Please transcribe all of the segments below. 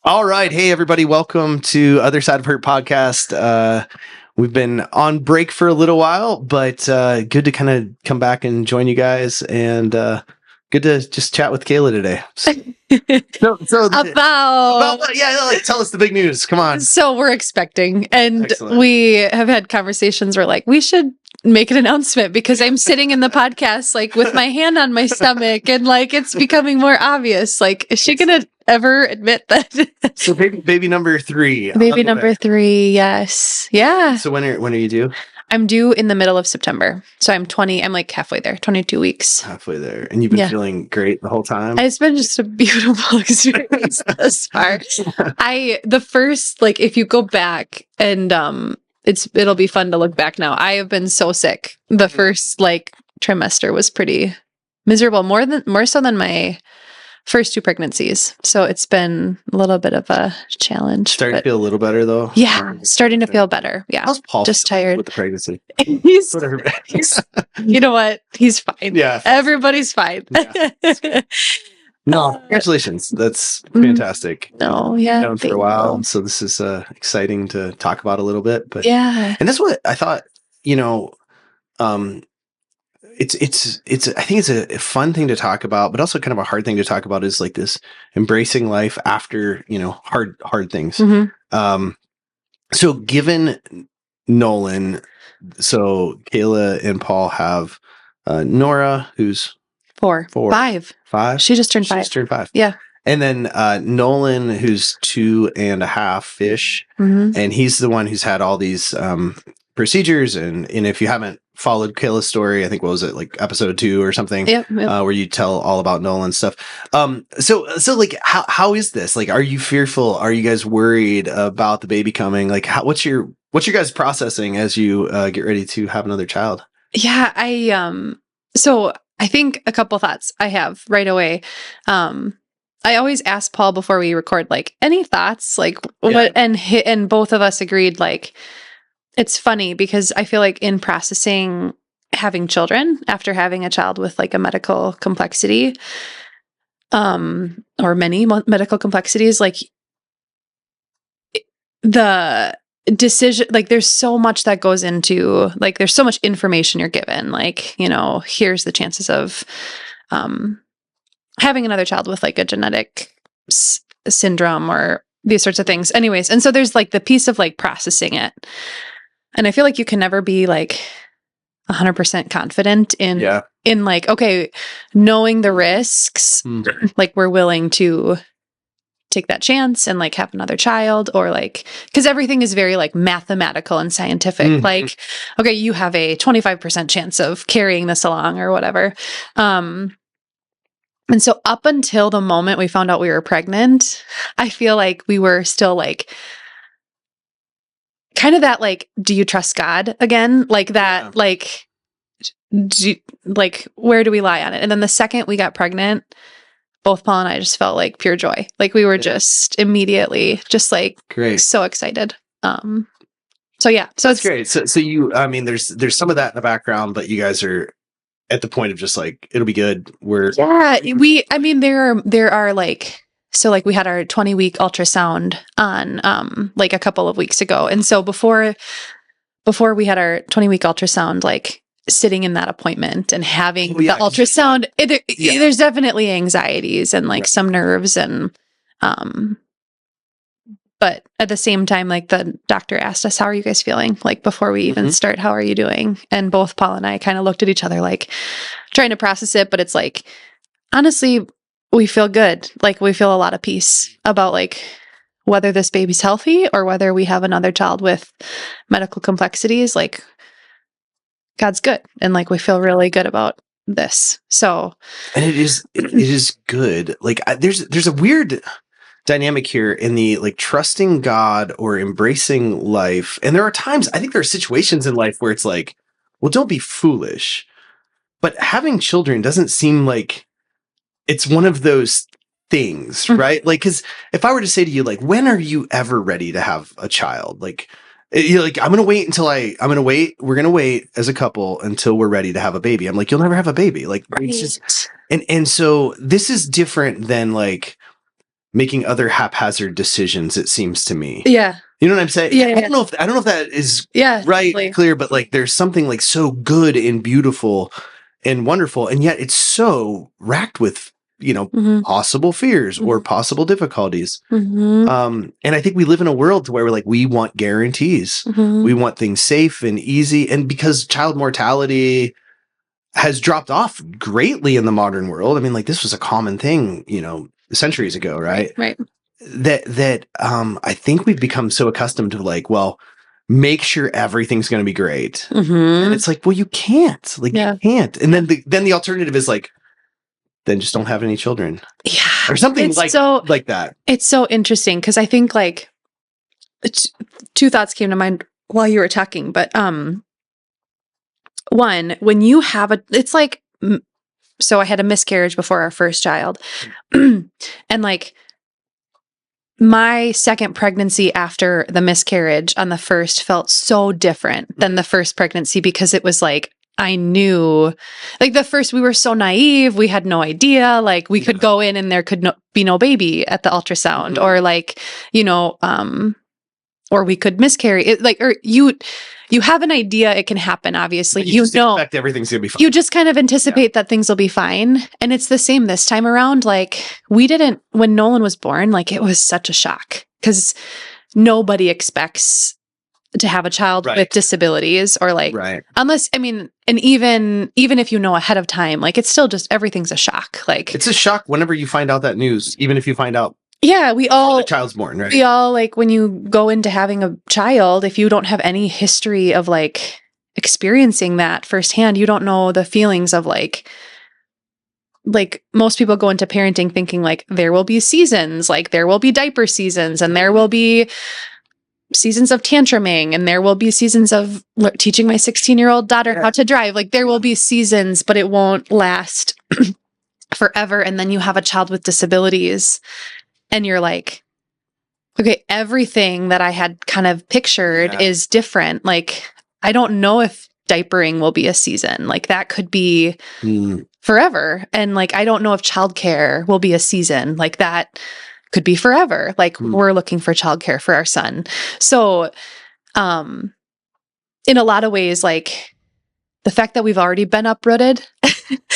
All right. Hey, everybody. Welcome to Other Side of Hurt podcast. We've been on break for a little while, but good to kind of come back and join you guys, and good to just chat with Kayla today. Tell us the big news. Come on. So we're expecting, and Excellent. We have had conversations where like, we should make an announcement because I'm sitting in the podcast like with my hand on my stomach and like it's becoming more obvious. Like, is she gonna ever admit that? So baby number 3. Baby number 3, yes. Yeah. So when are you due? I'm due in the middle of September. So I'm like halfway there, 22 weeks. Halfway there. And you've been feeling great the whole time? It's been just a beautiful experience thus far. If you go back and it'll be fun to look back now. I have been so sick. The first trimester was pretty miserable, more so than my first 2 pregnancies. So it's been a little bit of a challenge. Starting to feel a little better though? Yeah, starting to feel better. Yeah. How's Paul just tired with the pregnancy? he's you know what? He's fine. Yeah. Everybody's fine. Yeah. No, congratulations. That's fantastic. No, yeah. Known for a while. So this is exciting to talk about a little bit. But yeah. And that's what I thought, it's I think it's a fun thing to talk about, but also kind of a hard thing to talk about is like this embracing life after, hard things. Mm-hmm. So given Nolan, so Kayla and Paul have Nora, who's 4. 5. She just turned 5. Yeah. And then Nolan, who's 2.5-ish, mm-hmm. and he's the one who's had all these procedures. And if you haven't followed Kayla's story, I think, what was it, like episode 2 or something? Yep. Where you tell all about Nolan's stuff. So like, how is this? Like, are you fearful? Are you guys worried about the baby coming? Like, what's your guys processing as you get ready to have another child? Yeah, so I think a couple thoughts I have right away. I always ask Paul before we record, like, any thoughts, like what, and both of us agreed, like, it's funny because I feel like in processing having children after having a child with like a medical complexity, or many medical complexities, like the decision, like there's so much that goes into, like, there's so much information you're given, like, here's the chances of having another child with like a genetic syndrome or these sorts of things. Anyways, and so there's like the piece of like processing it. And I feel like you can never be like 100% confident in like, okay, knowing the risks, like we're willing to take that chance and like have another child, or like, because everything is very like mathematical and scientific. Like, okay, you have a 25% chance of carrying this along or whatever. And so up until the moment we found out we were pregnant, I feel like we were still like, kind of that, like, do you trust God again? Like that, like, where do we lie on it? And then the second we got pregnant, both Paul and I just felt like pure joy. Like we were just immediately just like great, so excited. So yeah, so it's great. So you, I mean, there's some of that in the background, but you guys are at the point of just like, it'll be good. There are like, so like we had our 20-week ultrasound on like a couple of weeks ago. And so before we had our 20-week ultrasound, like sitting in that appointment and having the ultrasound, there's definitely anxieties and like some nerves and but at the same time, like the doctor asked us, how are you guys feeling? Like before we even start, how are you doing? And both Paul and I kind of looked at each other, like trying to process it. But it's like, honestly, we feel good. Like we feel a lot of peace about like whether this baby's healthy or whether we have another child with medical complexities. Like God's good. And like, we feel really good about this. So, and it is good. Like there's a weird dynamic here in the like trusting God or embracing life. And there are times, I think there are situations in life where it's like, well, don't be foolish, but having children doesn't seem like it's one of those things, right? Like, cause if I were to say to you, like, when are you ever ready to have a child? Like, you're like, we're going to wait as a couple until we're ready to have a baby. I'm like, you'll never have a baby. Like, it's just, and so this is different than like, making other haphazard decisions, it seems to me. Yeah. You know what I'm saying? Yeah, I don't know if that is right, totally. clear, but like there's something like so good and beautiful and wonderful, and yet it's so racked with, possible fears or possible difficulties. And I think we live in a world where we want guarantees. We want things safe and easy. And because child mortality has dropped off greatly in the modern world, I mean, like this was a common thing, centuries ago, right? Right. That I think we've become so accustomed to make sure everything's going to be great. And it's like, well, you can't. You can't. And then the alternative is then just don't have any children. Yeah. Or something like that. It's so interesting because I think two thoughts came to mind while you were talking. But one, when you have it's like, so I had a miscarriage before our first child. And my second pregnancy after the miscarriage on the first felt so different than the first pregnancy because it was I knew, the first, we were so naive. We had no idea. We could go in and there could be no baby at the ultrasound, or or we could miscarry it. Or you have an idea it can happen. Obviously, you expect everything's gonna be fine. You just kind of anticipate that things will be fine, and it's the same this time around. We didn't, when Nolan was born. It was such a shock because nobody expects to have a child with disabilities or unless, I mean, and even if you know ahead of time, it's still just, everything's a shock. It's a shock whenever you find out that news, even if you find out. Yeah, the child's born, right? We all when you go into having a child, if you don't have any history of experiencing that firsthand, you don't know the feelings of most people go into parenting thinking there will be seasons, there will be diaper seasons, and there will be seasons of tantruming, and there will be seasons of teaching my 16-year-old daughter how to drive. There will be seasons, but it won't last forever. And then you have a child with disabilities, and you're okay, everything that I had kind of pictured is different. I don't know if diapering will be a season. That could be forever. And I don't know if childcare will be a season. That could be forever. We're looking for childcare for our son. So, in a lot of ways, the fact that we've already been uprooted,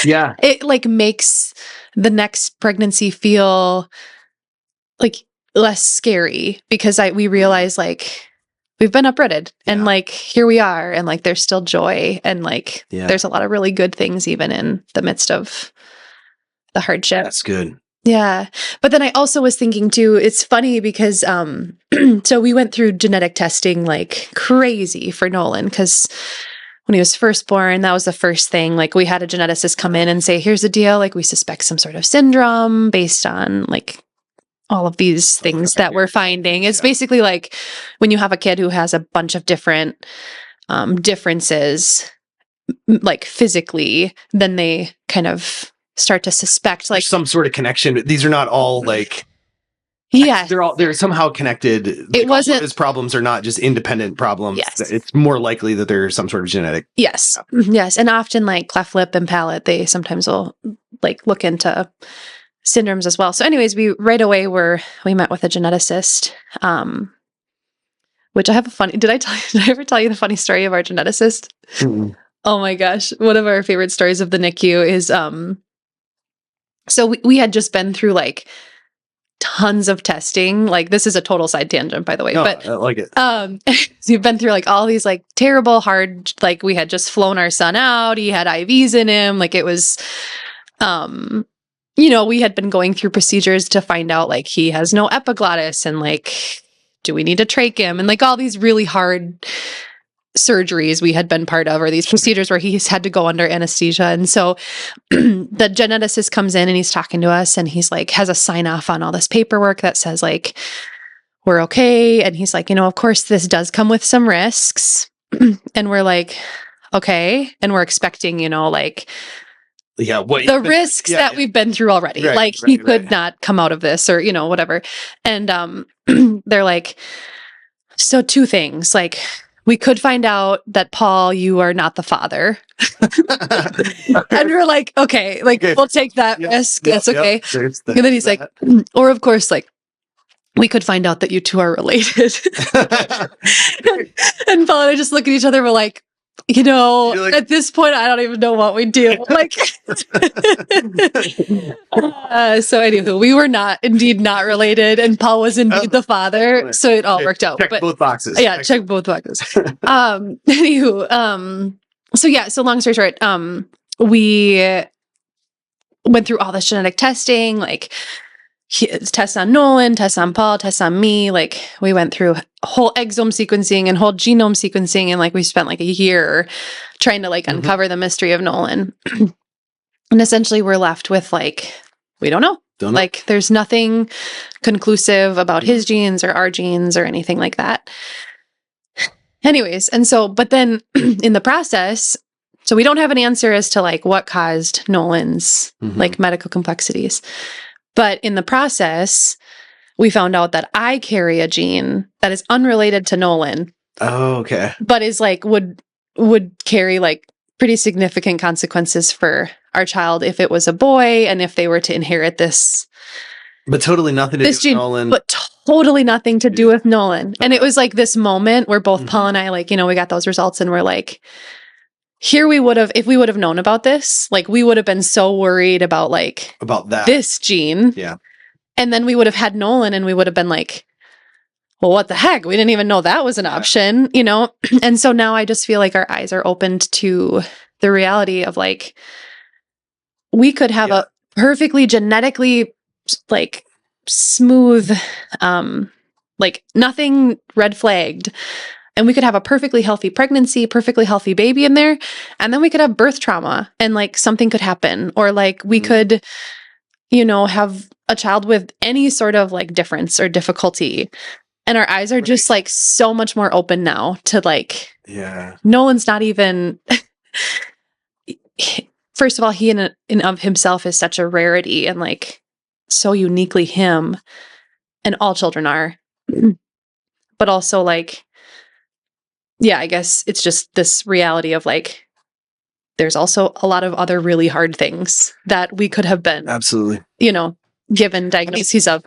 it makes the next pregnancy feel less scary because we realize we've been uprooted and here we are, and there's still joy, and there's a lot of really good things even in the midst of the hardship. That's good. Yeah. But then I also was thinking too, it's funny because, so we went through genetic testing crazy for Nolan because when he was first born, that was the first thing. We had a geneticist come in and say, here's the deal. We suspect some sort of syndrome based on all of these things that we're finding. It's basically when you have a kid who has a bunch of different differences, physically, then they kind of start to suspect some sort of connection. These are not all they're somehow connected. It wasn't, all of his problems are not just independent problems. Yes. It's more likely that there's some sort of genetic. Yes. Yeah. Yes. And often cleft lip and palate, they sometimes will look into syndromes as well. So anyways, we met with a geneticist, which I have a funny, did I ever tell you the funny story of our geneticist? Mm-hmm. Oh my gosh. One of our favorite stories of the NICU is, so we had just been through tons of testing. This is a total side tangent, by the way. No, but I like it. So you've been through all these terrible, hard, we had just flown our son out. He had IVs in him. It was, we had been going through procedures to find out he has no epiglottis, and do we need to trach him? And all these really hard surgeries we had been part of, or these procedures where he's had to go under anesthesia. And so the geneticist comes in and he's talking to us, and he's has a sign off on all this paperwork that says we're okay. And he's of course this does come with some risks. And we're okay. And we're expecting, the risks that we've been through already. He could not come out of this, or, whatever. And they're so two things, we could find out that Paul, you are not the father. And we're like, okay, like we'll take that risk. That's okay. And then he's like, or of course, like, we could find out that you two are related. And Paul and I just look at each other. We're like, like, at this point, I don't even know what we do. Like, so anywho, we were indeed not related, and Paul was indeed the father. So it all worked out. Check both boxes. Yeah, check both boxes. Anywho, so long story short, we went through all this genetic testing, like tests on Nolan, tests on Paul, tests on me. Like we went through whole exome sequencing and whole genome sequencing. And like we spent like a year trying to like uncover the mystery of Nolan. And essentially we're left with like, we don't know. Like there's nothing conclusive about his genes or our genes or anything like that. Anyways. And so, but then in the process, so we don't have an answer as to like what caused Nolan's like medical complexities. But in the process, we found out that I carry a gene that is unrelated to Nolan. Oh, okay. But is like, would carry like pretty significant consequences for our child if it was a boy and if they were to inherit this. But totally nothing to do with Nolan. But totally nothing to do with Nolan. And it was like this moment where both Paul and I, like, we got those results and we're like, here we would have, if we would have known about this, like we would have been so worried about that this gene. Yeah. And then we would have had Nolan and we would have been like, well, what the heck? We didn't even know that was an option, And so now I just feel like our eyes are opened to the reality of like, we could have a perfectly genetically like smooth, like nothing red flagged. And we could have a perfectly healthy pregnancy, perfectly healthy baby in there. And then we could have birth trauma and like something could happen. Or like we could, have a child with any sort of like difference or difficulty. And our eyes are just like so much more open now to like, Nolan's not even, first of all, he in of himself is such a rarity and like so uniquely him, and all children are. But also like, I guess it's just this reality of like, there's also a lot of other really hard things that we could have been absolutely, given diagnoses of.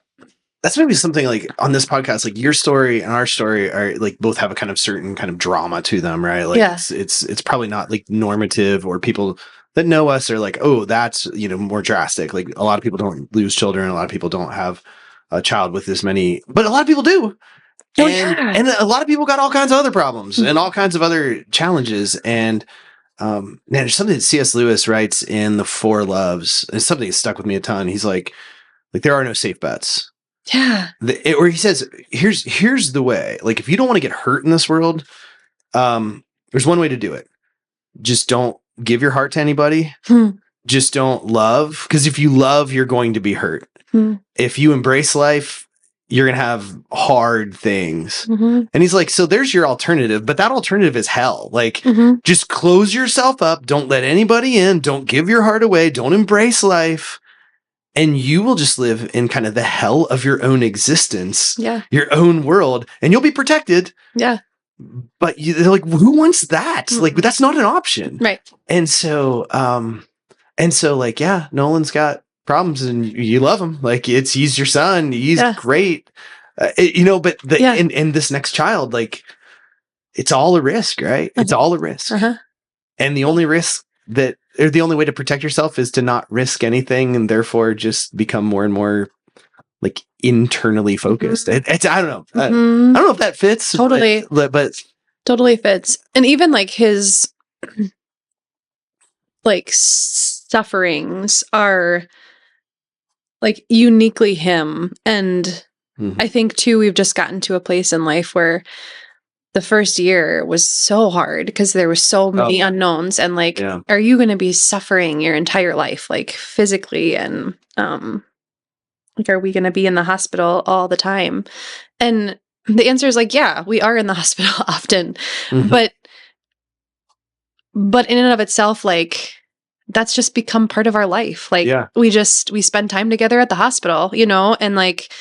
That's maybe something like on this podcast, like your story and our story are like both have a kind of certain kind of drama to them, right? Like it's probably not like normative, or people that know us are like, oh, that's, more drastic. Like a lot of people don't lose children. A lot of people don't have a child with this many, but a lot of people do. And a lot of people got all kinds of other problems and all kinds of other challenges. And man, there's something that C.S. Lewis writes in The Four Loves. It's something that stuck with me a ton. He's like there are no safe bets. Yeah. Or he says, here's the way. Like if you don't want to get hurt in this world, there's one way to do it. Just don't give your heart to anybody. Just don't love. Because if you love, you're going to be hurt. If you embrace life, you're going to have hard things. And he's like, so there's your alternative, but that alternative is hell. Like, just close yourself up. Don't let anybody in. Don't give your heart away. Don't embrace life. And you will just live in kind of the hell of your own existence, your own world, and you'll be protected. Yeah. But they're like, who wants that? Like, that's not an option. Right. And so like, Nolan's got problems and you love him. Like he's your son. He's great. But in this next child, like it's all a risk, right? It's all a risk. And the only risk the only way to protect yourself is to not risk anything and therefore just become more and more like internally focused. I don't know. I don't know if that fits. Totally. But totally fits. And even like his like sufferings are like uniquely him. And I think too, we've just gotten to a place in life where the first year was so hard because there were so many unknowns and like, are you going to be suffering your entire life, like physically? And, like, are we going to be in the hospital all the time? And the answer is like, yeah, we are in the hospital often, but in and of itself, like, that's just become part of our life. Like we spend time together at the hospital, and like,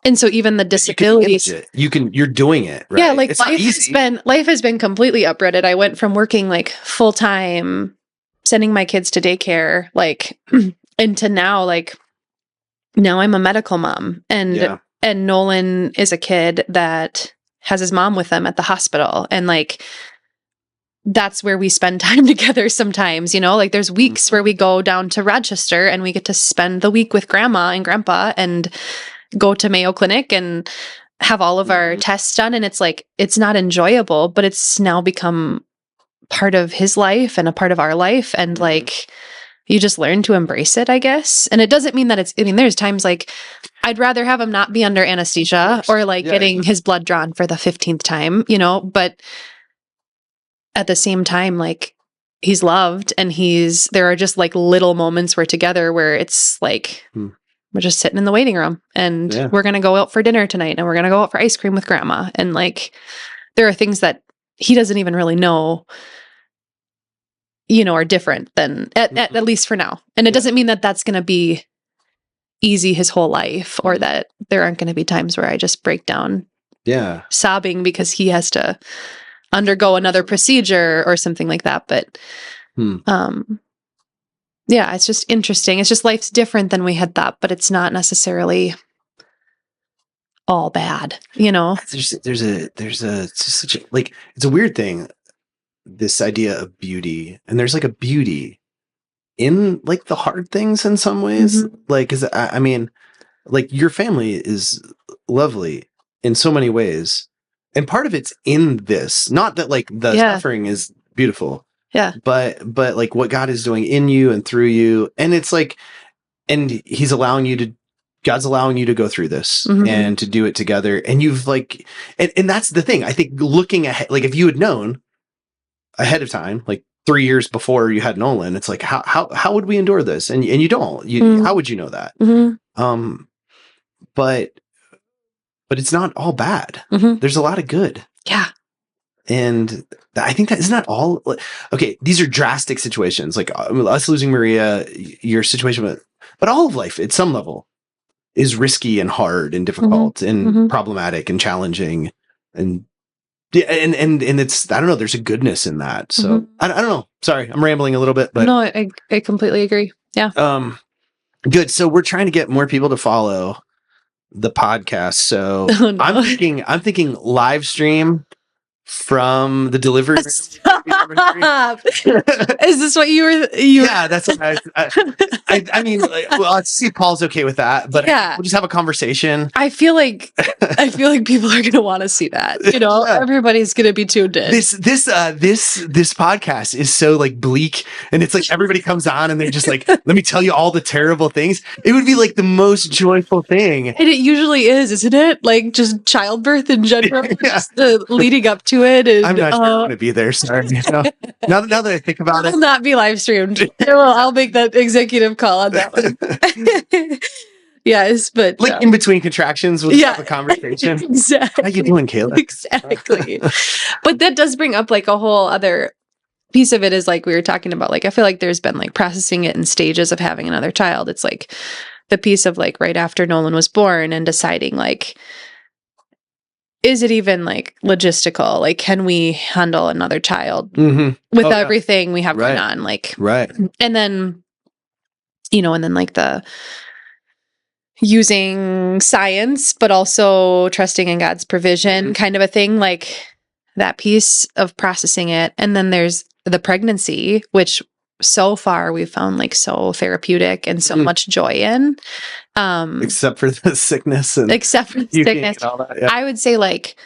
And so even the disabilities, you're doing it, right? Yeah, like it's life has been completely uprooted. I went from working like full time, sending my kids to daycare, like into now, like now I'm a medical mom, and Nolan is a kid that has his mom with him at the hospital, and like that's where we spend time together sometimes, you know, like there's weeks where we go down to Rochester and we get to spend the week with grandma and grandpa and go to Mayo Clinic and have all of our tests done. And it's like, it's not enjoyable, but it's now become part of his life and a part of our life. And like, you just learn to embrace it, I guess. And it doesn't mean that there's times like I'd rather have him not be under anesthesia or like getting his blood drawn for the 15th time, you know, but at the same time, like he's loved and there are just like little moments we're together where it's like, we're just sitting in the waiting room and we're going to go out for dinner tonight and we're going to go out for ice cream with grandma. And like, there are things that he doesn't even really know, you know, are different than at least for now. And it doesn't mean that that's going to be easy his whole life or that there aren't going to be times where I just break down sobbing because he has to undergo another procedure or something like that. But, yeah, it's just interesting. It's just life's different than we had thought, but it's not necessarily all bad, you know? There's it's just such a, like, it's a weird thing, this idea of beauty, and there's like a beauty in like the hard things in some ways. Like, cause I mean, like your family is lovely in so many ways. And part of it's in this, not that like the suffering is beautiful. Yeah. But like what God is doing in you and through you. And it's like, and God's allowing you to go through this and to do it together. And you've like, and that's the thing. I think looking ahead, like if you had known ahead of time, like 3 years before you had Nolan, it's like, how would we endure this? And you don't, how would you know that? But it's not all bad. There's a lot of good. Yeah. And I think that isn't that all. Okay, these are drastic situations, like us losing Maria, your situation, but all of life at some level is risky and hard and difficult and problematic and challenging, and it's, I don't know, there's a goodness in that. So I don't know. Sorry, I'm rambling a little bit, but no, I completely agree. Yeah. Good. So we're trying to get more people to follow the podcast. So I'm thinking live stream from the delivery room. Stop. Is this what you were? Yeah, that's what I mean. Like, well, let's see if Paul's okay with that. But we'll just have a conversation. I feel like people are going to want to see that. You know, everybody's going to be tuned in. This podcast is so like bleak, and it's like everybody comes on and they're just like, "Let me tell you all the terrible things." It would be like the most joyful thing, and it usually is, isn't it? Like just childbirth in general, just the leading up to it. And, I'm not sure I want to be there. Sorry. You know? now that I think about it, will not be live streamed. I'll make that executive call on that one. Yes, but like in between contractions, we'll have a conversation. Exactly. How you doing, Kayla? Exactly. But that does bring up like a whole other piece of it, is like we were talking about. Like I feel like there's been like processing it in stages of having another child. It's like the piece of like right after Nolan was born and deciding like, is it even like logistical? Like, can we handle another child with everything we have going on? Like, and then, you know, and then like the using science, but also trusting in God's provision kind of a thing, like that piece of processing it. And then there's the pregnancy, which so far we've found like so therapeutic and so much joy in. Except for the sickness and all that, yeah. I would say like,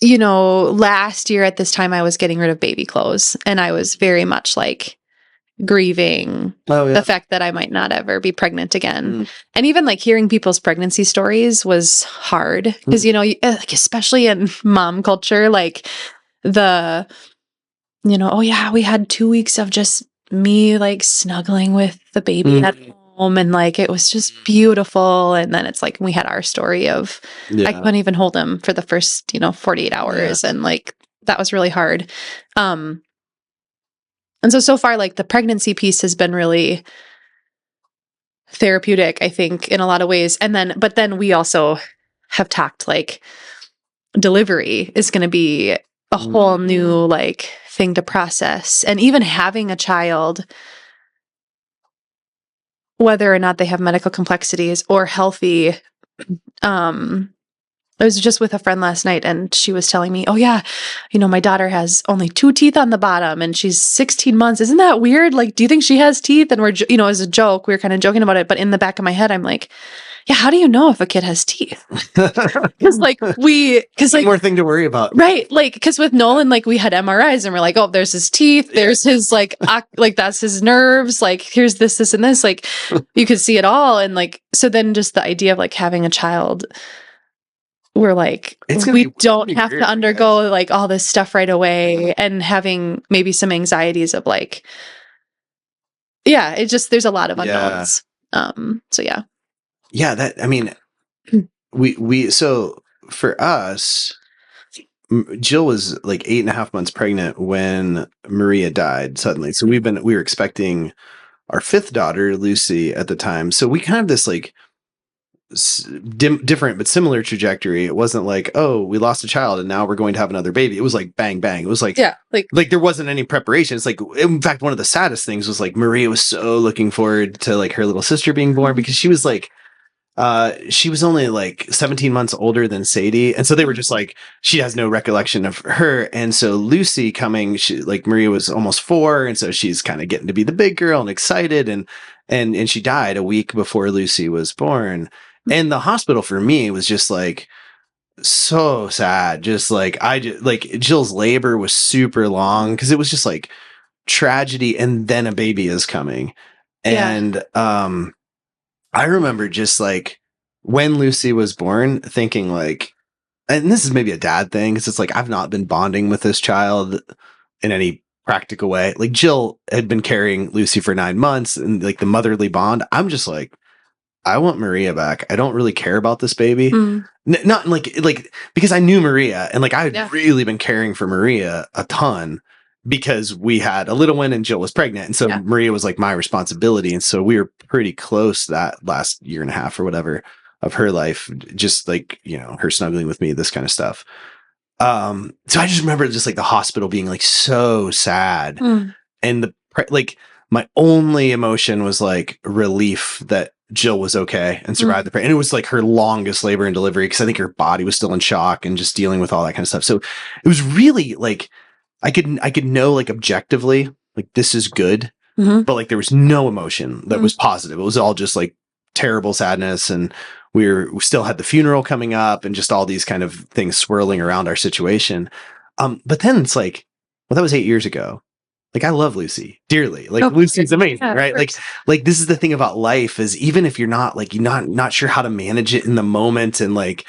you know, last year at this time I was getting rid of baby clothes and I was very much like grieving the fact that I might not ever be pregnant again. And even like hearing people's pregnancy stories was hard because, you know, like, especially in mom culture, like the, you know, oh yeah, we had 2 weeks of just me like snuggling with the baby at home and like it was just beautiful. And then it's like we had our story of I couldn't even hold him for the first, you know, 48 hours and like that was really hard. And so far like the pregnancy piece has been really therapeutic, I think, in a lot of ways. But then we also have talked like delivery is going to be a whole new like thing to process. And even having a child, whether or not they have medical complexities or healthy, I was just with a friend last night and she was telling me, oh yeah, my daughter has only 2 teeth on the bottom and she's 16 months. Isn't that weird? Like, do you think she has teeth? And we're, as a joke, we were kind of joking about it. But in the back of my head, I'm like, yeah, how do you know if a kid has teeth? Because more thing to worry about. Right. Like, because with Nolan, like we had MRIs and we're like, oh, there's his teeth. There's his like that's his nerves. Like, here's this, and this, like you could see it all. And like, so then just the idea of like having a child, we're like, we don't have to undergo like all this stuff right away, and having maybe some anxieties of like, there's a lot of unknowns. So yeah. Yeah, so for us, Jill was like 8.5 months pregnant when Maria died suddenly. So we were expecting our 5th daughter, Lucy, at the time. So we kind of this like different but similar trajectory. It wasn't like, oh, we lost a child and now we're going to have another baby. It was like bang bang. It was like like there wasn't any preparation. It's like, in fact, one of the saddest things was like Maria was so looking forward to like her little sister being born, because she was like she was only like 17 months older than Sadie. And so they were just like, she has no recollection of her. And so Lucy coming, like Maria was almost 4. And so she's kind of getting to be the big girl and excited. And she died a week before Lucy was born. And the hospital for me was just like so sad. Just like, Jill's labor was super long because it was just like tragedy. And then a baby is coming. And, I remember just like when Lucy was born thinking like, and this is maybe a dad thing, because it's like, I've not been bonding with this child in any practical way. Like Jill had been carrying Lucy for 9 months, and like the motherly bond, I'm just like, I want Maria back. I don't really care about this baby. Not like, because I knew Maria, and like I had really been caring for Maria a ton, because we had a little one and Jill was pregnant. And so Maria was like my responsibility. And so we were pretty close that last 1.5 years or whatever of her life, just like, her snuggling with me, this kind of stuff. So I just remember just like the hospital being like so sad. And like my only emotion was like relief that Jill was okay and survived the, and it was like her longest labor and delivery, because I think her body was still in shock and just dealing with all that kind of stuff. So it was really like, I could know like objectively, like this is good, but like there was no emotion that was positive. It was all just like terrible sadness. And we still had the funeral coming up and just all these kind of things swirling around our situation. But then it's like, well, that was 8 years ago. Like I love Lucy dearly. Like Lucy's amazing, right? Like this is the thing about life, is even if you're not like, you're not sure how to manage it in the moment. And like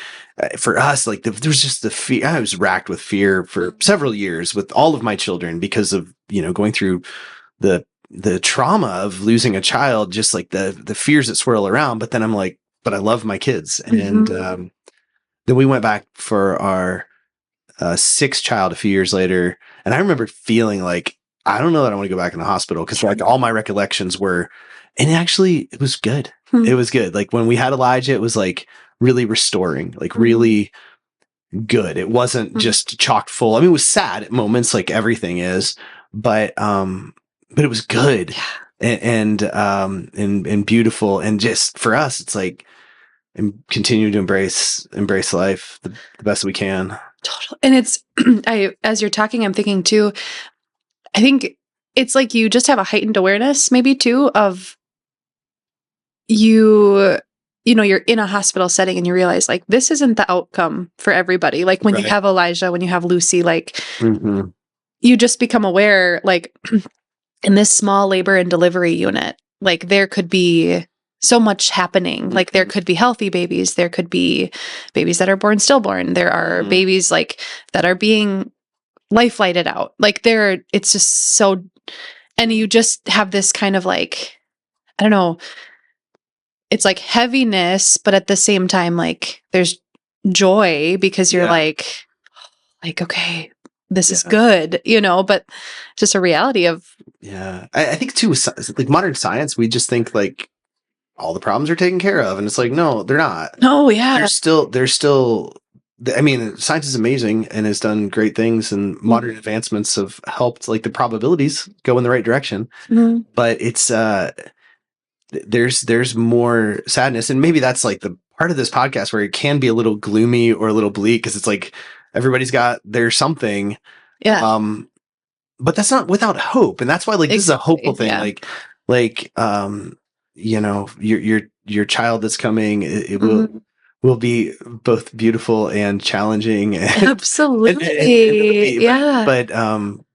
for us, like there was just the fear. I was racked with fear for several years with all of my children, because of, going through the trauma of losing a child, just like the fears that swirl around. But then I'm like, but I love my kids. And then we went back for our 6th child a few years later. And I remember feeling like, I don't know that I want to go back in the hospital, because like all my recollections were, and actually it was good. It was good. Like when we had Elijah, it was like really restoring, like really good. It wasn't just chock full. I mean, it was sad at moments, like everything is, but it was good and beautiful. And just for us, it's like, and continue to embrace life the best we can. Totally. And it's, as you're talking, I'm thinking too, I think it's like you just have a heightened awareness maybe too of you're in a hospital setting and you realize like this isn't the outcome for everybody. Like when you have Elijah, when you have Lucy, like you just become aware, like in this small labor and delivery unit, like there could be so much happening. Like there could be healthy babies. There could be babies that are born stillborn. There are babies like that are being life flighted out. Like it's just so, and you just have this kind of like, I don't know, it's like heaviness, but at the same time, like there's joy, because you're like, okay, this is good, but just a reality of. I think too, like modern science, we just think like all the problems are taken care of. And it's like, no, they're not. Oh yeah. There's still, I mean, science is amazing and has done great things, and modern advancements have helped like the probabilities go in the right direction. But it's, there's more sadness. And maybe that's like the part of this podcast where it can be a little gloomy or a little bleak, because it's like everybody's got their something. Yeah. But that's not without hope. And that's why like this is a hopeful thing. Yeah. Like, you know, your child that's coming, it will be both beautiful and challenging. Absolutely. Yeah. But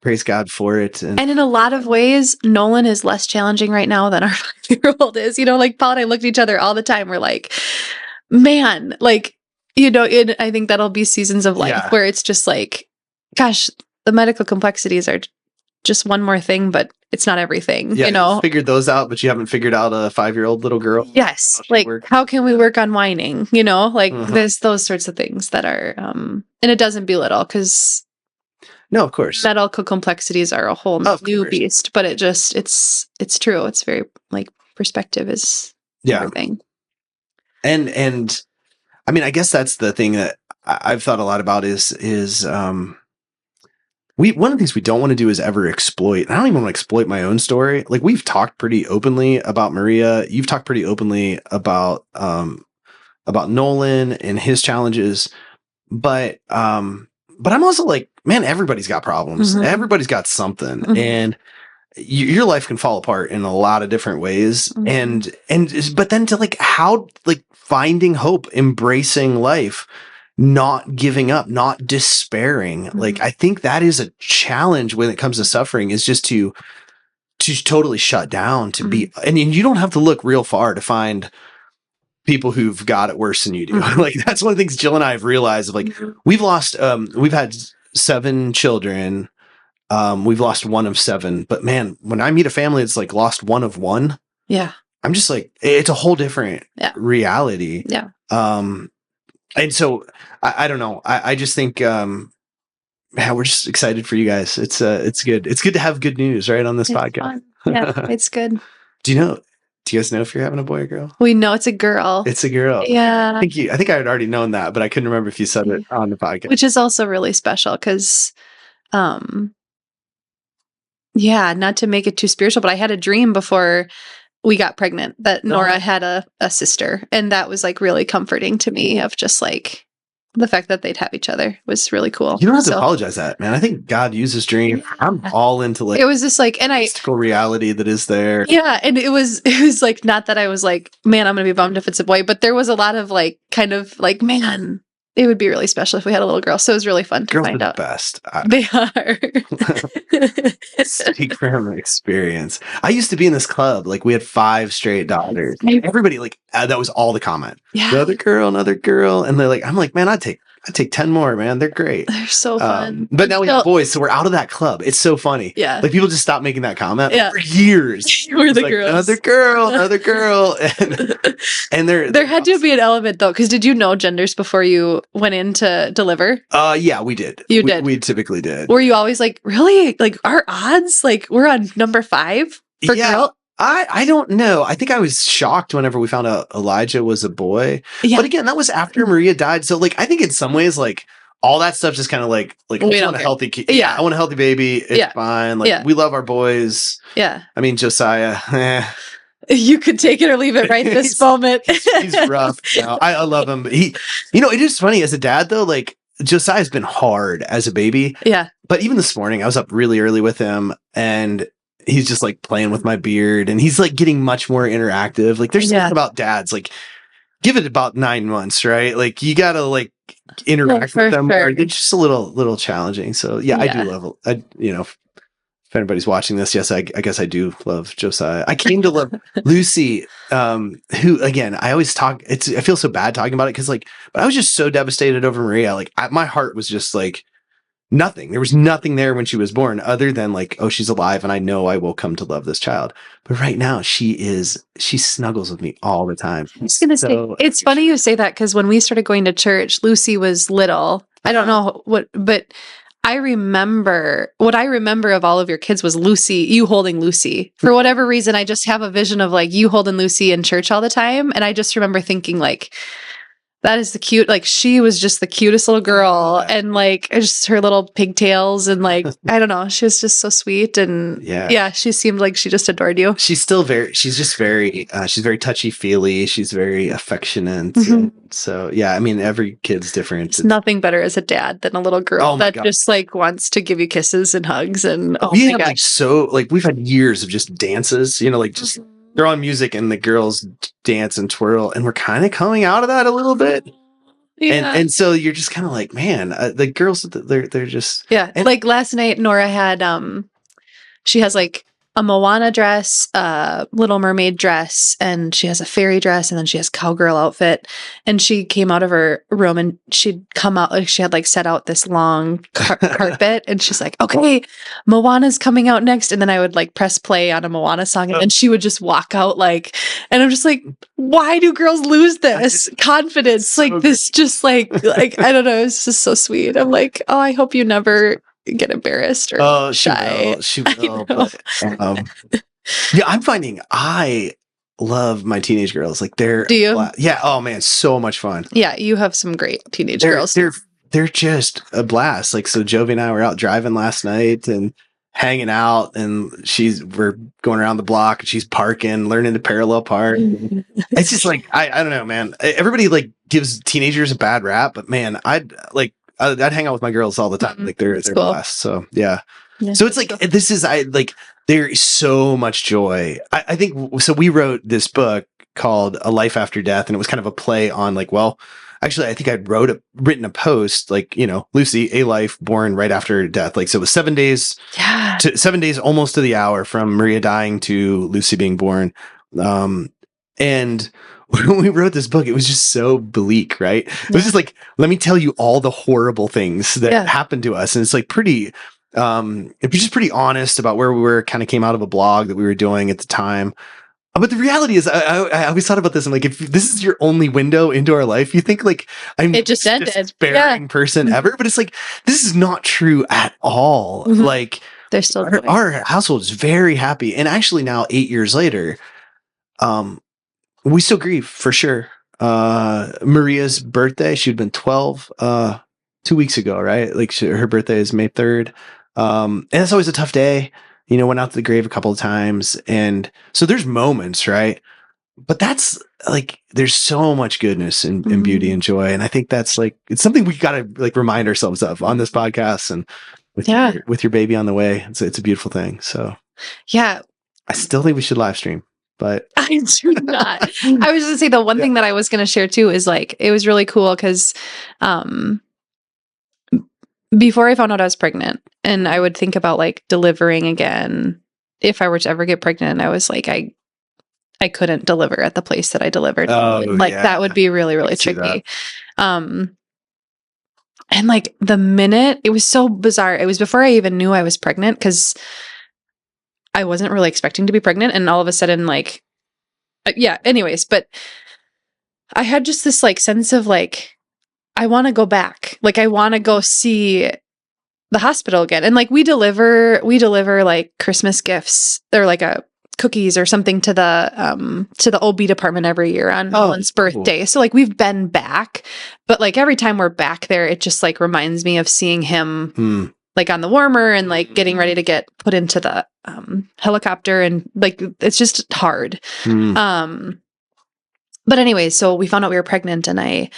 praise God for it. And in a lot of ways, Nolan is less challenging right now than our 5-year-old is. You know, like Paul and I look at each other all the time. We're like, man, like, you know, I think that'll be seasons of life where it's just like, gosh, the medical complexities are just one more thing, but it's not everything, you know? Figured those out, but you haven't figured out a 5-year-old little girl. Yes. Like, how can we work on whining? You know, like there's those sorts of things that are, and it doesn't belittle, because no, of course, medical complexities are a whole new beast, but it's true. It's very like perspective is everything. And I mean, I guess that's the thing that I've thought a lot about is one of the things we don't want to do is ever exploit. I don't even want to exploit my own story. Like, we've talked pretty openly about Maria. You've talked pretty openly about Nolan and his challenges. But I'm also like, man, everybody's got problems. Everybody's got something. And your life can fall apart in a lot of different ways. But then to like, how, like, finding hope, embracing life, not giving up, not despairing. Like, I think that is a challenge when it comes to suffering, is just to totally shut down, to be, and you don't have to look real far to find people who've got it worse than you do. Like, that's one of the things Jill and I have realized, of like, we've had 7 children. We've lost 1 of 7, but man, when I meet a family that's like lost 1 of 1, I'm just like, it's a whole different reality. And so I don't know. I just think, we're just excited for you guys. It's good. It's good to have good news right on this podcast. Yeah, it's good. Do you guys know if you're having a boy or girl? We know it's a girl. It's a girl. Yeah. I think I had already known that, but I couldn't remember if you said it on the podcast. Which is also really special because, not to make it too spiritual, but I had a dream before we got pregnant that Nora had a sister. And that was like really comforting to me, of just like the fact that they'd have each other was really cool. You don't have to apologize that, man. I think God uses dream. Yeah. I'm all into like, it was just like, and mystical reality that is there. Yeah. And it was like, not that I was like, man, I'm going to be bummed if it's a boy, but there was a lot of like, kind of like, man, it would be really special if we had a little girl. So it was really fun to find out. Best. They are. Speak from experience. I used to be in this club. Like, we had 5 straight daughters. Everybody, like, that was all the comment. Yeah. Another girl. And they're like, I'm like, man, I'd take 10 more, man. They're great. They're so fun. But now we have boys, so we're out of that club. It's so funny. Yeah. Like, people just stopped making that comment for years. We're the girls. Another girl. And there had to be an element, though, because did you know genders before you went in to deliver? Yeah, we did. You did? We typically did. Were you always like, really? Like, our odds? Like, we're on number 5 for girl? I don't know. I think I was shocked whenever we found out Elijah was a boy. Yeah. But again, that was after Maria died. So like, I think in some ways, like, all that stuff just kind of like I just want a healthy kid. Yeah. I want a healthy baby. It's fine. Like, we love our boys. Yeah. I mean, Josiah, you could take it or leave it right this moment. He's rough. I love him. But it is funny as a dad though, like, Josiah's been hard as a baby. Yeah. But even this morning, I was up really early with him, and he's just like playing with my beard, and he's like getting much more interactive. Like, there's something about dads, like, give it about 9 months, right? Like, you gotta like interact with them. Sure. They're just a little challenging. So I do love, if anybody's watching this, yes, I guess I do love Josiah. I came to love Lucy, who, again, I always talk, I feel so bad talking about it, because like, but I was just so devastated over Maria. Like, my heart was just like, nothing. There was nothing there when she was born other than like, oh, she's alive, and I know I will come to love this child. But right now she snuggles with me all the time. I was going to say, it's funny you say that, because when we started going to church, Lucy was little. I don't know but what I remember of all of your kids was you holding Lucy. For whatever reason, I just have a vision of like you holding Lucy in church all the time. And I just remember thinking like, that is the cute, like she was just the cutest little girl and like just her little pigtails and like, I don't know, she was just so sweet. And she seemed like she just adored you. She's very touchy feely. She's very affectionate. So yeah, I mean, every kid's different. It's nothing better as a dad than a little girl that just like wants to give you kisses and hugs. And we had we've had years of just dances, like just they're on music and the girls dance and twirl, and we're kind of coming out of that a little bit. Yeah. And so you're just kind of like, man, the girls, they're just. Yeah. Like last night, Nora had, she has like a Moana dress, a Little Mermaid dress, and she has a fairy dress, and then she has cowgirl outfit. And she came out of her room and she'd come out, like she had like set out this long carpet, and she's like, okay, Moana's coming out next. And then I would like press play on a Moana song, and then she would just walk out like, and I'm just like, why do girls lose this confidence? So like this, just like, I don't know, it's just so sweet. I'm like, oh, I hope you never get embarrassed or shy. She will. But, yeah, I'm finding I love my teenage girls. Like they're Do you? Yeah. Oh man, so much fun. Yeah, you have some great teenage girls. They're just a blast. Like so, Jovi and I were out driving last night and hanging out, and we're going around the block, and she's parking, learning to parallel park. It's just like I don't know, man. Everybody like gives teenagers a bad rap, but man, I'd hang out with my girls all the time. Like they're cool. Blessed. So yeah. So it's like, cool. There is so much joy. I think, so we wrote this book called A Life After Death, and it was kind of a play on like, well, actually I think I'd written a post like, Lucy, a life born right after death. Like, so it was 7 days, 7 days almost to the hour from Maria dying to Lucy being born. And when we wrote this book, it was just so bleak, right? It was just like, let me tell you all the horrible things that happened to us. And it's like pretty, it was just pretty honest about where we were, kind of came out of a blog that we were doing at the time. But the reality is, I always thought about this. I'm like, if this is your only window into our life, you think like I'm it just ended. Despairing person ever. But it's like, this is not true at all. Like, they're still our household is very happy. And actually now 8 years later, we still grieve for sure. Maria's birthday, she'd been 12 2 weeks ago, right? Like her birthday is May 3rd. And it's always a tough day. Went out to the grave a couple of times. And so there's moments, right? But that's like, there's so much goodness and beauty and joy. And I think that's like, it's something we got to like remind ourselves of on this podcast, and with your baby on the way. It's a beautiful thing. So yeah, I still think we should live stream. But I do not. I was going to say the one thing that I was going to share too is like, it was really cool because before I found out I was pregnant, and I would think about like delivering again, if I were to ever get pregnant, I was like, I couldn't deliver at the place that I delivered. That would be really, really tricky. And like the minute, it was so bizarre. It was before I even knew I was pregnant, because I wasn't really expecting to be pregnant. And all of a sudden, like, anyways, but I had just this like sense of like, I want to go back. Like, I want to go see the hospital again. And like, we deliver like Christmas gifts or like cookies or something to the OB department every year on Nolan's birthday. Cool. So like, we've been back, but like every time we're back there, it just like reminds me of seeing him like on the warmer and like getting ready to get put into the helicopter, and like it's just hard. But anyway, so we found out we were pregnant, and I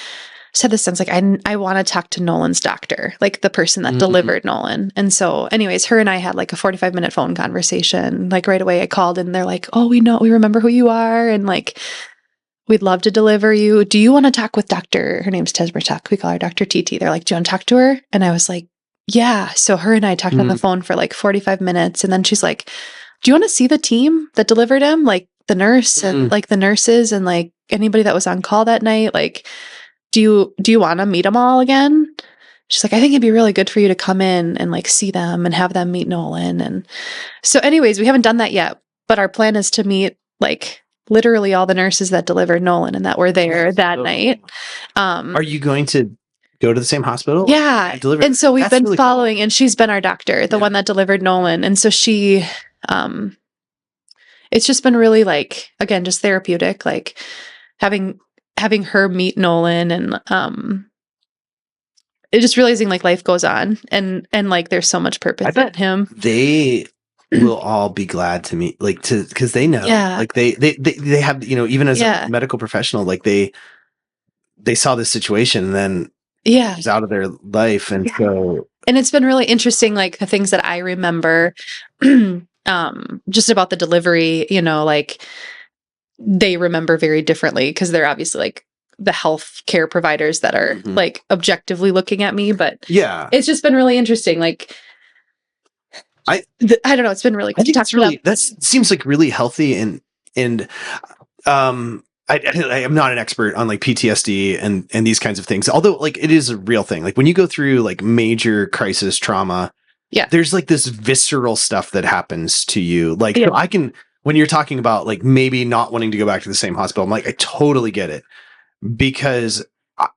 said this sense like I want to talk to Nolan's doctor, like the person that delivered Nolan. And so anyways, her and I had like a 45-minute phone conversation. Like right away I called, and they're like, oh, we remember who you are, and like we'd love to deliver you. Do you want to talk with her name's Tesbertuck. We call her Dr. TT. They're like, do you want to talk to her? And I was like, yeah. So her and I talked on the phone for like 45 minutes. And then she's like, do you want to see the team that delivered him? Like the nurse and like the nurses and like anybody that was on call that night. Like, do you want to meet them all again? She's like, I think it'd be really good for you to come in and like see them and have them meet Nolan. And so anyways, we haven't done that yet, but our plan is to meet like literally all the nurses that delivered Nolan and that were there that night. Are you going to go to the same hospital. Yeah. And deliver. And so we've That's been really following, and she's been our doctor, the one that delivered Nolan. And so she, it's just been really like, again, just therapeutic, like having her meet Nolan, and it just realizing like life goes on, and like there's so much purpose in him. They will all be glad to meet, like, because they know, like they have, you know, even as a medical professional, like they saw this situation and then it was out of their life. And so, and it's been really interesting, like the things that I remember just about the delivery, you know, like they remember very differently because they're obviously like the health care providers that are like objectively looking at me. But it's just been really interesting. Like, I don't know. It's been really cool. I think that's really, that seems like really healthy. And I am not an expert on like PTSD and these kinds of things, although like it is a real thing. Like when you go through like major crisis trauma, there's like this visceral stuff that happens to you. Like so I can, when you're talking about like maybe not wanting to go back to the same hospital, I'm like, I totally get it, because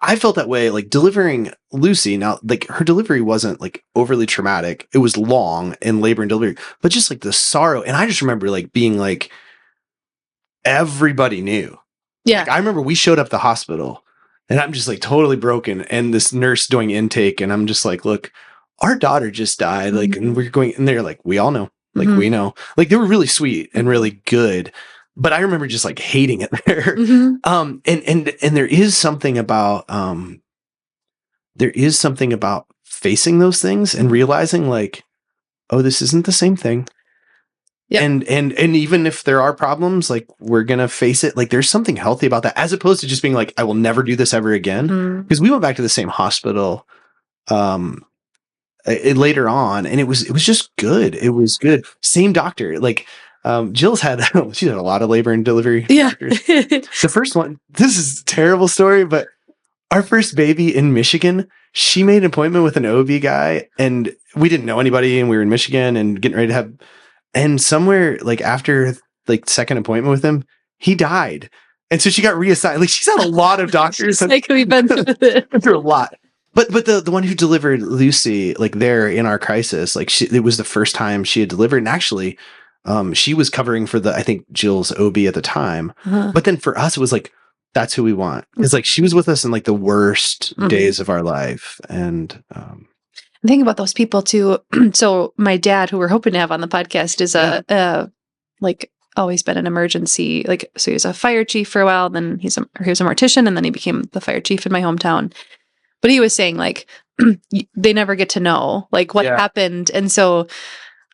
I felt that way, like delivering Lucy. Now, like her delivery wasn't like overly traumatic. It was long in labor and delivery, but just like the sorrow. And I just remember like being like, everybody knew. Yeah. Like, I remember we showed up at the hospital and I'm just like totally broken, and this nurse doing intake. And I'm just like, look, our daughter just died. Like, and we're going, and they're like, we all know, like, we know, like they were really sweet and really good. But I remember just like hating it there. And there is something about, facing those things and realizing like, oh, this isn't the same thing. Yeah. And even if there are problems, like we're going to face it. Like there's something healthy about that, as opposed to just being like, I will never do this ever again. Because we went back to the same hospital, later on, and it was just good. It was good. Same doctor. Like, Jill's had, she's had a lot of labor and delivery. Yeah. The first one, this is a terrible story, but our first baby in Michigan, she made an appointment with an OB guy, and we didn't know anybody, and we were in Michigan and getting ready to have, and somewhere like after like second appointment with him, he died. And so she got reassigned. Like she's had a lot of doctors. Like we've been through a lot. But the one who delivered Lucy, like there in our crisis, like it was the first time she had delivered. And actually, she was covering for I think Jill's OB at the time. But then for us, it was like, that's who we want. It's like she was with us in like the worst days of our life. And I'm thinking about those people too. So my dad, who we're hoping to have on the podcast, is like always been an emergency, like, so he was a fire chief for a while, then he was a mortician, and then he became the fire chief in my hometown. But he was saying like, they never get to know like what happened. And so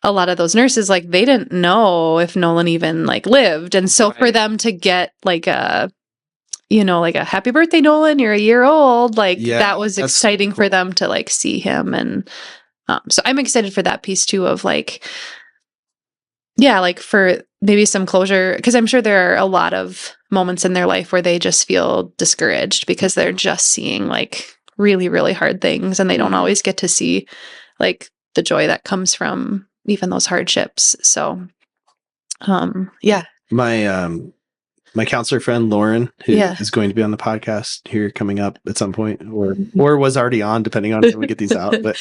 a lot of those nurses, like they didn't know if Nolan even like lived. And so for them to get like a, you know, like a happy birthday, Nolan, you're a year old. Like that was exciting for them to like see him. And so I'm excited for that piece too of like, like for maybe some closure, because I'm sure there are a lot of moments in their life where they just feel discouraged because they're just seeing like really, really hard things, and they don't always get to see like the joy that comes from even those hardships. So, my counselor friend Lauren, who is going to be on the podcast here coming up at some point, or was already on, depending on when we get these out. But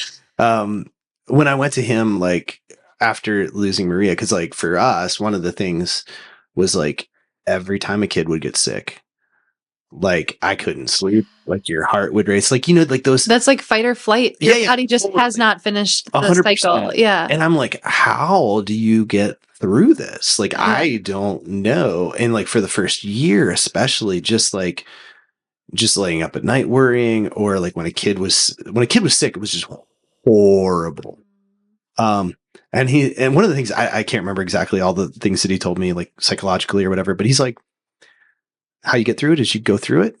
when I went to him, like after losing Maria, because like for us, one of the things was like every time a kid would get sick, like I couldn't sleep, like your heart would race, like, you know, like those. That's like fight or flight. Your body just has not finished the 100%. Cycle. Yeah. And I'm like, how do you get through this? Like, I don't know. And like for the first year, especially, just laying up at night worrying, or like when a kid was sick, it was just horrible. And one of the things I can't remember exactly all the things that he told me, like psychologically or whatever, but he's like, how you get through it is you go through it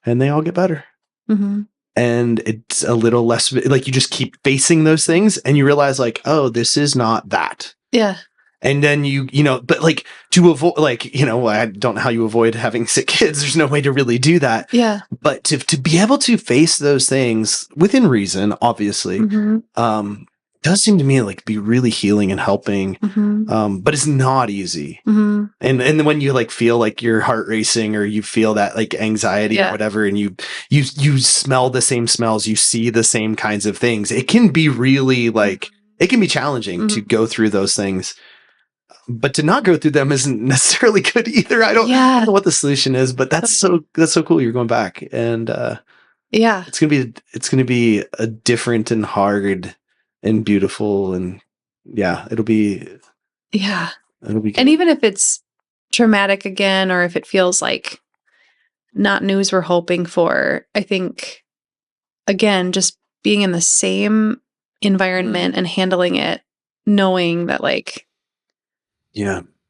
and they all get better. And it's a little less like you just keep facing those things and you realize like, oh, this is not that. Yeah. And then you know, but like to avoid, like, you know, I don't know how you avoid having sick kids. There's no way to really do that. Yeah. But to be able to face those things within reason, obviously, does seem to me like be really healing and helping. But it's not easy. And then when you like feel like your heart racing, or you feel that like anxiety or whatever, and you smell the same smells, you see the same kinds of things, it can be really like, it can be challenging to go through those things. But to not go through them isn't necessarily good either. I don't know what the solution is, but that's so cool. You're going back, and it's gonna be a different and hard and beautiful, and it'll be good. And even if it's traumatic again, or if it feels like not news we're hoping for, I think again, just being in the same environment and handling it, knowing that like,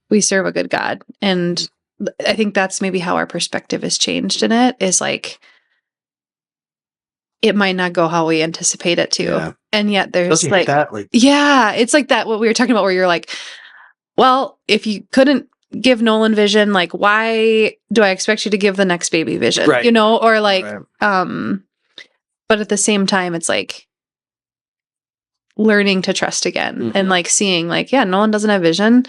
we serve a good God. And I think that's maybe how our perspective has changed in it, is like, it might not go how we anticipate it to. Yeah. And yet there's like, it's like that, what we were talking about, where you're like, well, if you couldn't give Nolan vision, like, why do I expect you to give the next baby vision? Right. You know, or like, but at the same time, it's like learning to trust again and like seeing like, Nolan doesn't have vision,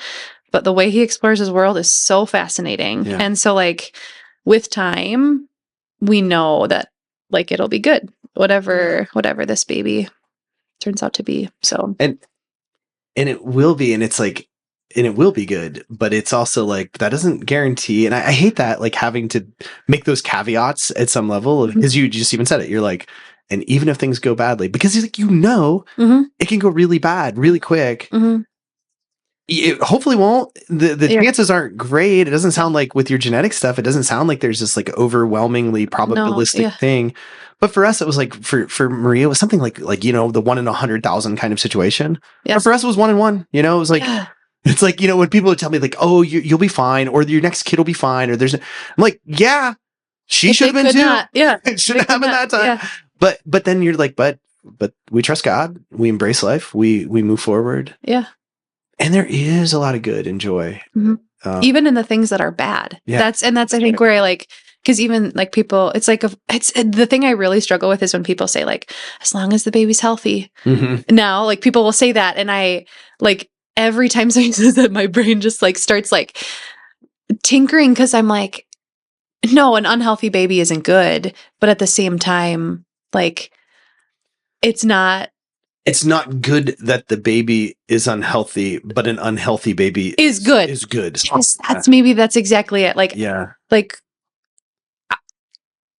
but the way he explores his world is so fascinating. Yeah. And so like with time, we know that like, it'll be good, whatever this baby turns out to be. So, and it will be, and it's like, and it will be good, but it's also like, that doesn't guarantee. And I hate that, like having to make those caveats at some level, because you just even said it. You're like, and even if things go badly, because he's like, it can go really bad, really quick. It hopefully won't. The chances aren't great. It doesn't sound like with your genetic stuff, it doesn't sound like there's this like overwhelmingly probabilistic thing. But for us, it was like, for Maria, it was something like, the 1 in 100,000 kind of situation. Yeah. But for us, it was 1 in 1, it was like, it's like, when people would tell me like, oh, you'll be fine, or your next kid will be fine, or I'm like, she should have been too. It shouldn't have been that time. Yeah. But then you're like, but we trust God. We embrace life. We move forward. Yeah. And there is a lot of good and joy. Even in the things that are bad. Yeah. That's I think where I like, because even like people, it's like, it's the thing I really struggle with is when people say like, as long as the baby's healthy. Now, like people will say that. And I like, every time someone says that, my brain just like starts like tinkering, because I'm like, no, an unhealthy baby isn't good. But at the same time, like, it's not good that the baby is unhealthy, but an unhealthy baby is good. Yes, that's exactly it. Like, like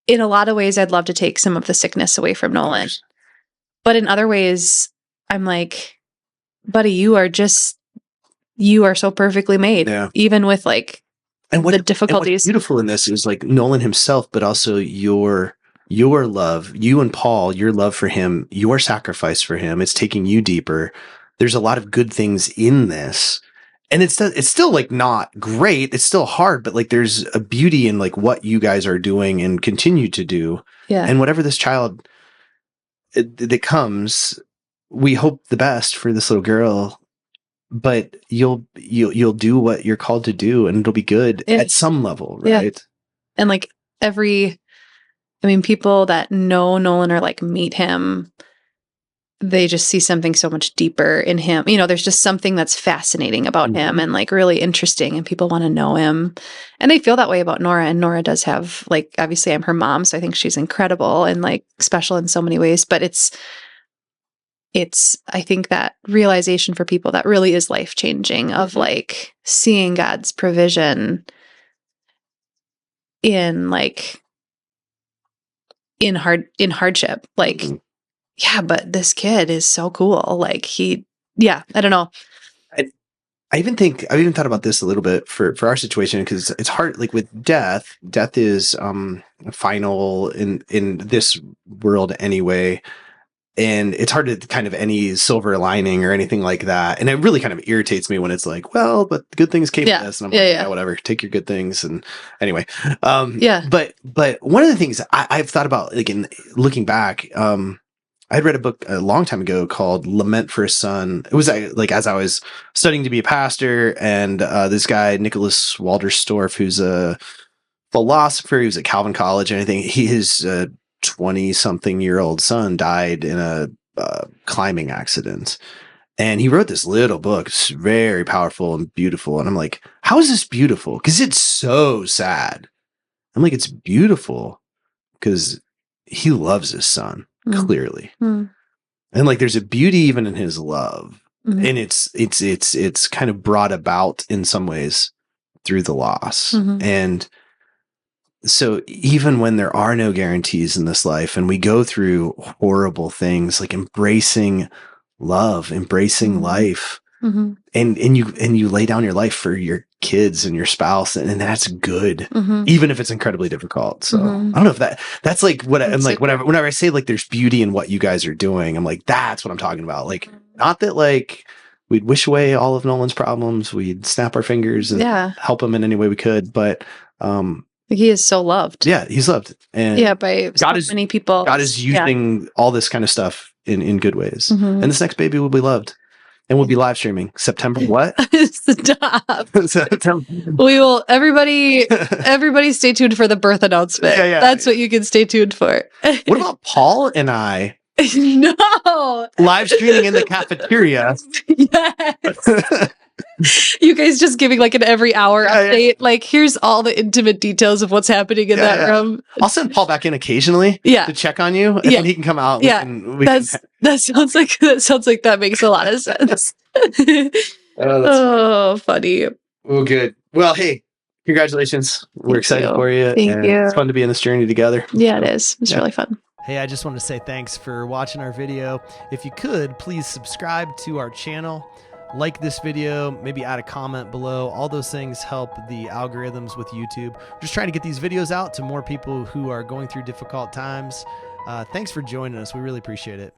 in a lot of ways, I'd love to take some of the sickness away from Nolan, but in other ways, I'm like, buddy, you are so perfectly made, even with like the difficulties. And what's beautiful in this is like Nolan himself, but also your love, you and Paul, your love for him, your sacrifice for him. It's taking you deeper. There's a lot of good things in this, and it's still like not great. It's still hard, but like there's a beauty in like what you guys are doing and continue to do. Yeah. And whatever this child that comes, we hope the best for this little girl. But you'll do what you're called to do, and it'll be good at some level, right? Yeah. And like people that know Nolan or like meet him, they just see something so much deeper in him. There's just something that's fascinating about him and like really interesting, and people want to know him. And they feel that way about Nora. And Nora does have like, obviously I'm her mom, so I think she's incredible and like special in so many ways, but it's I think that realization for people that really is life-changing of like seeing God's provision in like in hardship. Like, but this kid is so cool. Like I don't know. I even thought about this a little bit for our situation, because it's hard, like with death is final in this world anyway. And it's hard to kind of any silver lining or anything like that. And it really kind of irritates me when it's like, well, but good things came from this. And I'm like, whatever, take your good things. And anyway, but one of the things I've thought about, like in looking back, I'd read a book a long time ago called Lament for a Son. It was like, as I was studying to be a pastor, and this guy, Nicholas Walderstorff, who's a philosopher, he was at Calvin College and everything. His 20-something-year-old son died in a climbing accident. And he wrote this little book. It's very powerful and beautiful. And I'm like, how is this beautiful? Because it's so sad. I'm like, it's beautiful because he loves his son, clearly. And like, there's a beauty even in his love. And it's kind of brought about in some ways through the loss. And so even when there are no guarantees in this life and we go through horrible things, like embracing love, embracing life, and you lay down your life for your kids and your spouse, and that's good, even if it's incredibly difficult. So I don't know if that's like what I'm like, whenever I say like there's beauty in what you guys are doing, I'm like, that's what I'm talking about. Like, not that like we'd wish away all of Nolan's problems, we'd snap our fingers and help him in any way we could, but he is so loved. Yeah, he's loved. And by many people. God is using all this kind of stuff in good ways. And this next baby will be loved. And we'll be live streaming September what? Stop. September. We will, everybody stay tuned for the birth announcement. That's what you can stay tuned for. What about Paul and I? No. Live streaming in the cafeteria. Yes. You guys just giving like an every hour update. Like, here's all the intimate details of what's happening in that room. I'll send Paul back in occasionally to check on you. And then he can come out. That sounds like that makes a lot of sense. Funny. Well, good. Well, hey, congratulations. We're excited for you. Thank you. It's fun to be in this journey together. Yeah, it is. It's really fun. Hey, I just wanted to say thanks for watching our video. If you could, please subscribe to our channel. Like this video, maybe add a comment below. All those things help the algorithms with YouTube. We're just trying to get these videos out to more people who are going through difficult times. Thanks for joining us. We really appreciate it.